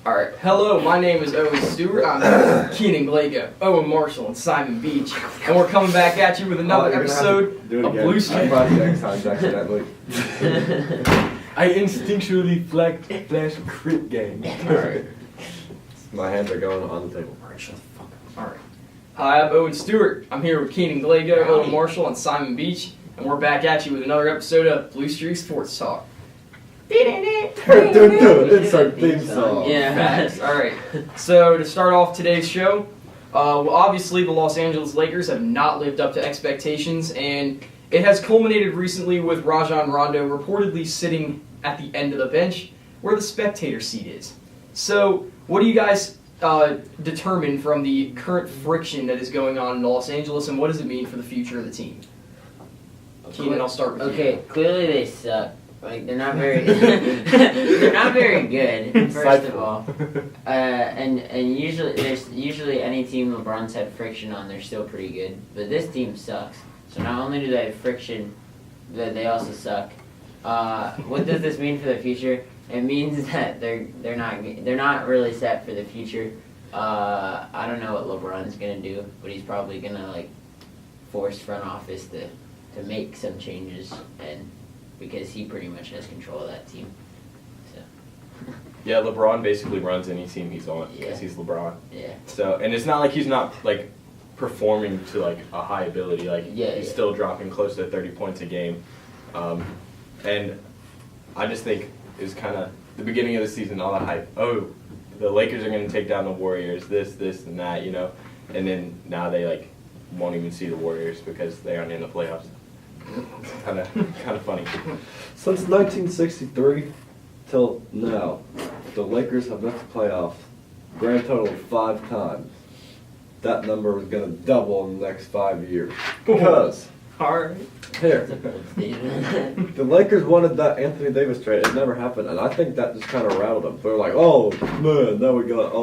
Alright, hello, my name is Owen Stewart. I'm here with Keenan Glago, Owen Marshall, and Simon Beach. And we're coming back at you with another episode of Blue Streak. I brought the X times accidentally. I instinctually flash crit game. Alright. My hands are going on the table. Alright, shut the fuck up. Alright. Hi, I'm Owen Stewart. I'm here with Keenan Glago, Owen Marshall, and Simon Beach. And we're back at you with another episode of Blue Streak Sports Talk. It's our theme song. Yeah, facts. Alright. So, to start off today's show, obviously the Los Angeles Lakers have not lived up to expectations, and it has culminated recently with Rajon Rondo reportedly sitting at the end of the bench where the spectator seat is. So, what do you guys determine from the current friction that is going on in Los Angeles, and what does it mean for the future of the team? Keenan, I'll start with you. Okay, clearly they suck. Like they're not very, they're not very good. First of all, and usually any team LeBron's had friction on, they're still pretty good. But this team sucks. So not only do they have friction, but they also suck. What does this mean for the future? It means that they're not really set for the future. I don't know what LeBron's gonna do, but he's probably gonna like force front office to make some changes, and because he pretty much has control of that team. So. Yeah, LeBron basically runs any team he's on because he's LeBron. Yeah. So, and it's not like he's not like performing to like a high ability. Like he's still dropping close to 30 points a game, and I just think it was kind of the beginning of the season, all that hype. Oh, the Lakers are going to take down the Warriors. This, and that, you know, and then now they like won't even see the Warriors because they aren't in the playoffs. Kind of funny. Since 1963 till now, the Lakers have missed the playoffs grand total of 5 times. That number is going to double in the next 5 years. Because, here, the Lakers wanted that Anthony Davis trade. It never happened, and I think that just kind of rattled them. They're like, oh, man, now we got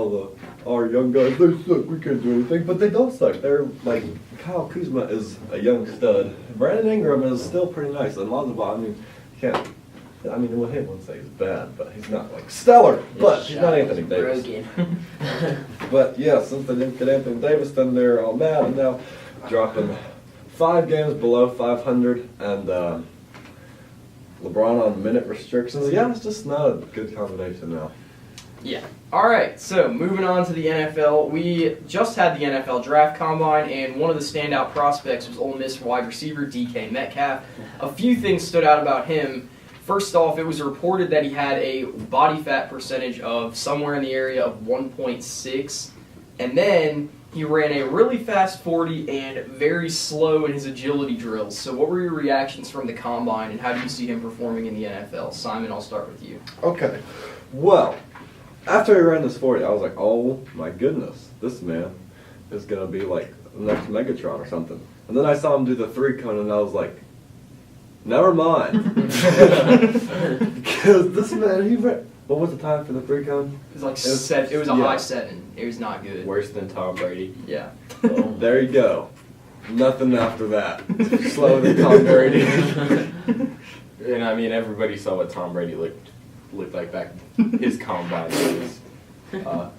our young guys. They suck. We can't do anything. But they don't suck. They're like, Kyle Kuzma is a young stud. Brandon Ingram is still pretty nice. And Lonzo Ball, I mean, you can't. I mean, well, he wouldn't say he's bad, but he's not like stellar. But he's not Anthony Davis. But yeah, since they didn't get Anthony Davis, then they're all mad and now dropping 5 games below 500 and LeBron on minute restrictions. Yeah, it's just not a good combination now. Yeah. All right, so moving on to the NFL. We just had the NFL Draft Combine, and one of the standout prospects was Ole Miss wide receiver DK Metcalf. A few things stood out about him. First off, it was reported that he had a body fat percentage of somewhere in the area of 1.6, and then he ran a really fast 40 and very slow in his agility drills. So what were your reactions from the Combine, and how do you see him performing in the NFL? Simon, I'll start with you. Okay. Well, after he ran this 40, I was like, oh my goodness, this man is going to be like the next Megatron or something. And then I saw him do the 3-cone and I was like, never mind. Because this man, he ran. What was the time for the 3-cone? It was like it was a high 7. It was not good. Worse than Tom Brady. Yeah. There you go. Nothing after that. Slower than Tom Brady. And I mean, everybody saw what Tom Brady looked like back his combine days. All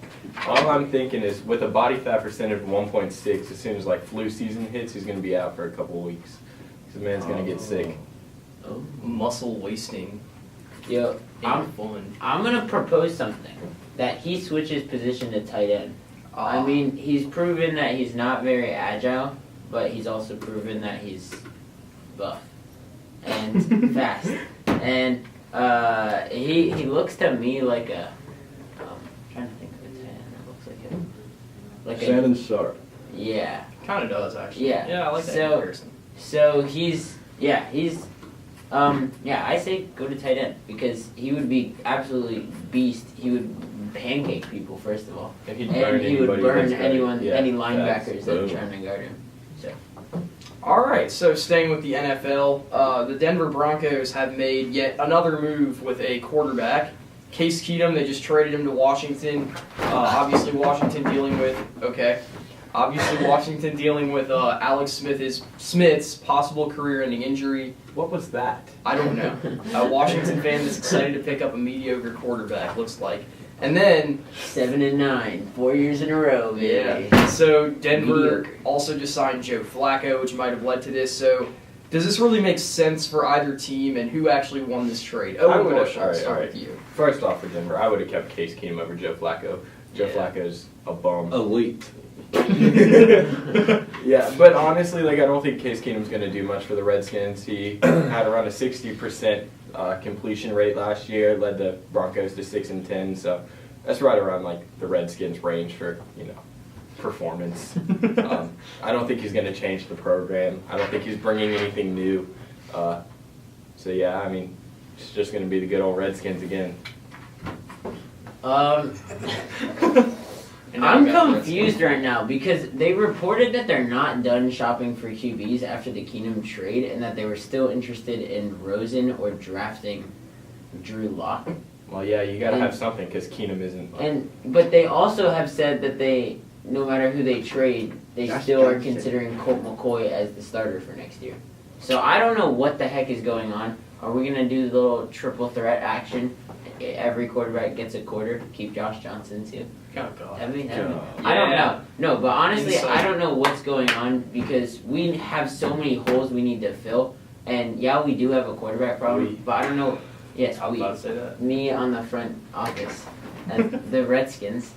I'm thinking is with a body fat percentage of 1.6, as soon as like flu season hits, he's going to be out for a couple of weeks. The man's going to get sick. Oh, muscle wasting. Yo, I'm fun. gonna propose something that he switches position to tight end. I mean, he's proven that he's not very agile, but he's also proven that he's buff and fast. And he looks to me like a. I'm trying to think of a tight end that looks like Shannon Sharp. Yeah. Kind of does, actually. Yeah. Yeah, I like that comparison. So I say go to tight end because he would be absolutely beast. He would pancake people first of all, and he would burn any linebackers that are trying to guard him. So. All right, so staying with the NFL, the Denver Broncos have made yet another move with a quarterback. Case Keenum, they just traded him to Washington. Obviously, Washington dealing with Alex Smith's possible career-ending injury. What was that? I don't know. A Washington fan is excited to pick up a mediocre quarterback, looks like. And then 7-9, 4 years in a row, baby. so Denver Mediocre. also just signed Joe Flacco, which might have led to this. So does this really make sense for either team, and who actually won this trade? Oh, I would've- Bush, I'll start alright. with you. First off, for Denver, I would have kept Case Keenum over Joe Flacco. Joe Flacco's a bum. Elite. Yeah, but honestly, like I don't think Case Keenum's going to do much for the Redskins. He had around a 60% completion rate last year, led the Broncos to 6-10. So that's right around like the Redskins' range for performance. I don't think he's going to change the program. I don't think he's bringing anything new. So yeah, I mean, it's just going to be the good old Redskins again. And now I'm we got the confused right now because they reported that they're not done shopping for QBs after the Keenum trade and that they were still interested in Rosen or drafting Drew Lock. Well, yeah, you got to And- have something because Keenum isn't. But they also have said that they, no matter who they trade, they Josh still are Johnson. considering Colt McCoy as the starter for next year. So I don't know what the heck is going on. Are we gonna do the little triple threat action? Every quarterback gets a quarter. Keep Josh Johnson too. Oh, God. I mean, God. I don't Yeah. know. No, but honestly, Inside. I don't know what's going on because we have so many holes we need to fill. And yeah, we do have a quarterback problem, We. but I don't know. Yes, I was we. about to say that. Me on the front office, the Redskins.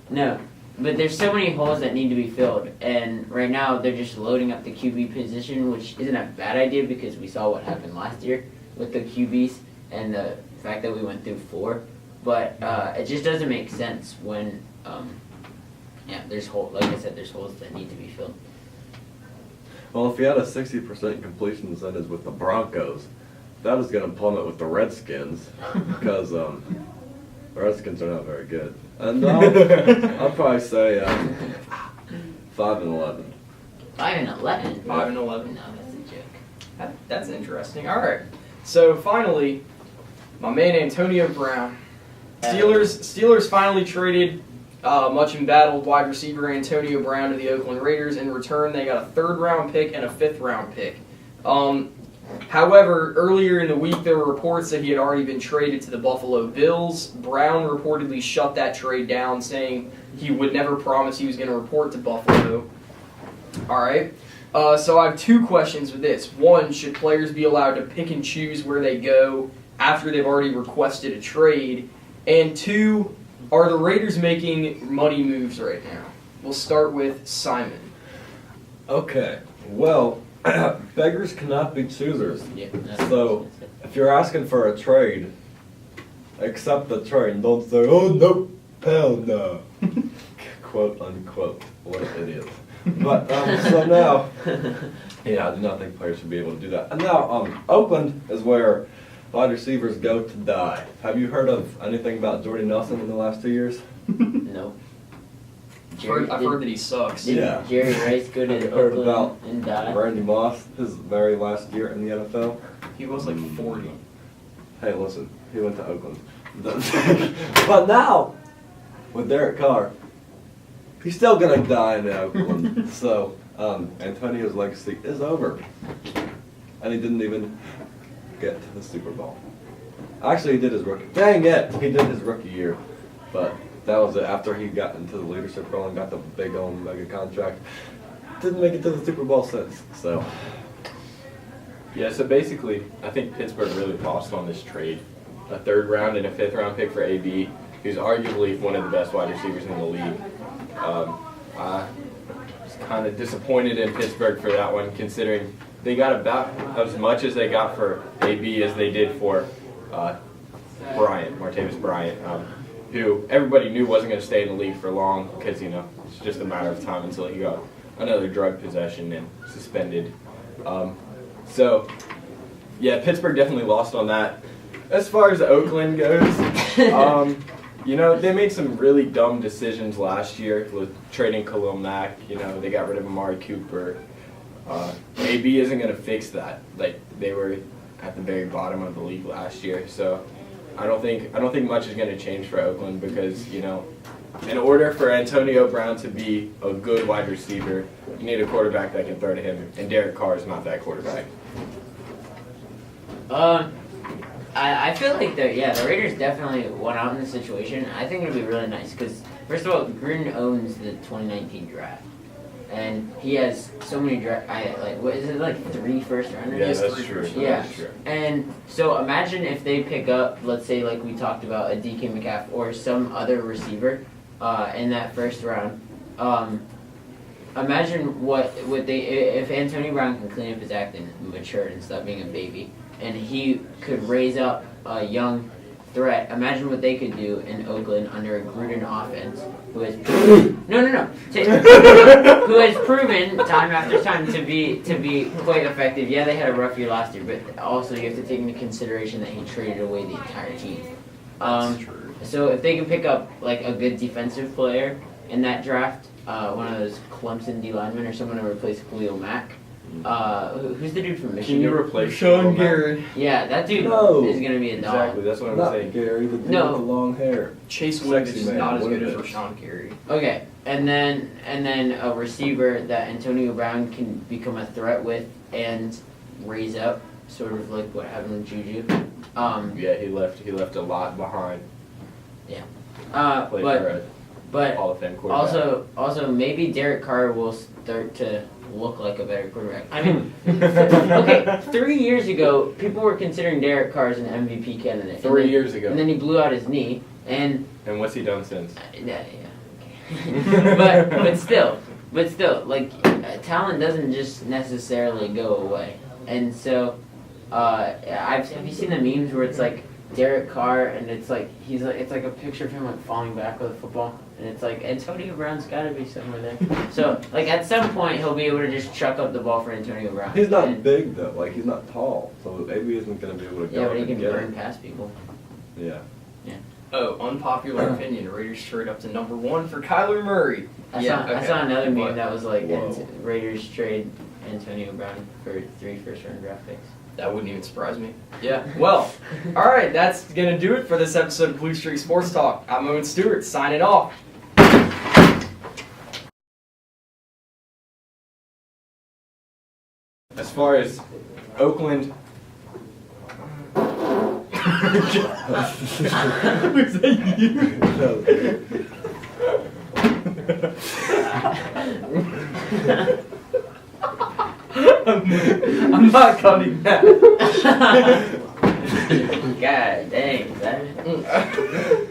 No, but there's so many holes that need to be filled, and right now they're just loading up the QB position, which isn't a bad idea because we saw what happened last year with the QBs and the fact that we went through 4. But it just doesn't make sense when, there's like I said, there's holes that need to be filled. Well, if you had a 60% completion percentage with the Broncos, that was going to plummet with the Redskins because the Redskins are not very good. And I'll probably say 5-11. 5-11. 5-11. No, that's a joke. That's interesting. All right. So finally, my man Antonio Brown. Steelers finally traded much embattled wide receiver Antonio Brown to the Oakland Raiders. In return, they got a 3rd-round pick and a 5th-round pick. However, earlier in the week, there were reports that he had already been traded to the Buffalo Bills. Brown reportedly shut that trade down, saying he would never promise he was going to report to Buffalo. All right. So I have 2 questions with this. 1, should players be allowed to pick and choose where they go after they've already requested a trade? And 2, are the Raiders making money moves right now? We'll start with Simon. Okay, well, beggars cannot be choosers. Yeah. So, if you're asking for a trade, accept the trade and don't say, oh, no, hell no. Quote, unquote. What an idiot. But, so now, I do not think players should be able to do that. And now, Oakland is where wide receivers go to die. Have you heard of anything about Jordy Nelson in the last 2 years? No. I've heard that he sucks. Did Yeah. Jerry Rice go Have you to heard Oakland about and die? Randy Moss, his very last year in the NFL? He was like 40. Hey, listen, he went to Oakland. But now, with Derek Carr, he's still gonna die in Oakland. So, Antonio's legacy is over. And he didn't even get to the Super Bowl. Actually, he did his rookie. Dang it! He did his rookie year. But that was it. After he got into the leadership role and got the big old mega contract, didn't make it to the Super Bowl since. So, Yeah, so basically, I think Pittsburgh really lost on this trade. A 3rd round and a 5th round pick for AB, who's arguably one of the best wide receivers in the league. I was kind of disappointed in Pittsburgh for that one, considering they got about as much as they got for AB as they did for Martavis Bryant, who everybody knew wasn't going to stay in the league for long because, it's just a matter of time until he got another drug possession and suspended. So, yeah, Pittsburgh definitely lost on that. As far as Oakland goes, they made some really dumb decisions last year with trading Khalil Mack. They got rid of Amari Cooper. AB isn't going to fix that. Like, they were at the very bottom of the league last year. So, I don't think much is going to change for Oakland because, in order for Antonio Brown to be a good wide receiver, you need a quarterback that can throw to him, and Derek Carr is not that quarterback. I feel like the Raiders definitely went out in this situation. I think it'll be really nice because first of all, Gruden owns the 2019 draft, and he has so many what is it, like 3 first rounders? Yeah, Yes, that's three true. first Yeah. That's true. And so imagine if they pick up, let's say, like we talked about, a DK Metcalf or some other receiver in that first round. Imagine what they if Antonio Brown can clean up his act and mature and stop being a baby, and he could raise up a young threat. Imagine what they could do in Oakland under a Gruden offense, who has who has proven time after time to be quite effective. Yeah, they had a rough year last year, but also you have to take into consideration that he traded away the entire team. That's true. So if they can pick up like a good defensive player in that draft, one of those Clemson D linemen or someone to replace Khalil Mack. Who's the dude from Can Michigan? you replace Sean Khalil Mack? Garrett. Yeah, that dude No. is gonna be a dog. Exactly, that's what I'm Not saying. Gary, the dude No. with the long hair. Chase Winovich is man, not as good as Winovich. Rashawn Gary. Okay, and then a receiver that Antonio Brown can become a threat with and raise up, sort of like what happened with Juju. Yeah, he left a lot behind. Played for but a Hall of Fame quarterback. also maybe Derek Carr will start to look like a better quarterback. I mean, okay, 3 years ago, people were considering Derek Carr as an MVP candidate. 3 years ago. And then he blew out his knee, and And what's he done since? yeah. but still, like talent doesn't just necessarily go away, and so have you seen the memes where it's like Derek Carr and it's like it's like a picture of him like falling back with a football, and it's like Antonio Brown's got to be somewhere there. So like at some point he'll be able to just chuck up the ball for Antonio Brown. He's not And- big though, like he's not tall, so maybe he isn't gonna be able to go Yeah, up but he and can get burn him. past people. Yeah. Oh, unpopular opinion. Raiders trade up to number 1 for Kyler Murray. I Yeah, saw I okay. saw another meme What? that was like Whoa. Raiders trade Antonio Brown for 3 first-round draft picks. That wouldn't even surprise me. Yeah. Well, all right. That's gonna do it for this episode of Blue Streak Sports Talk. I'm Owen Stewart signing off. As far as Oakland, Was that you? I'm not cutting that. God dang, that.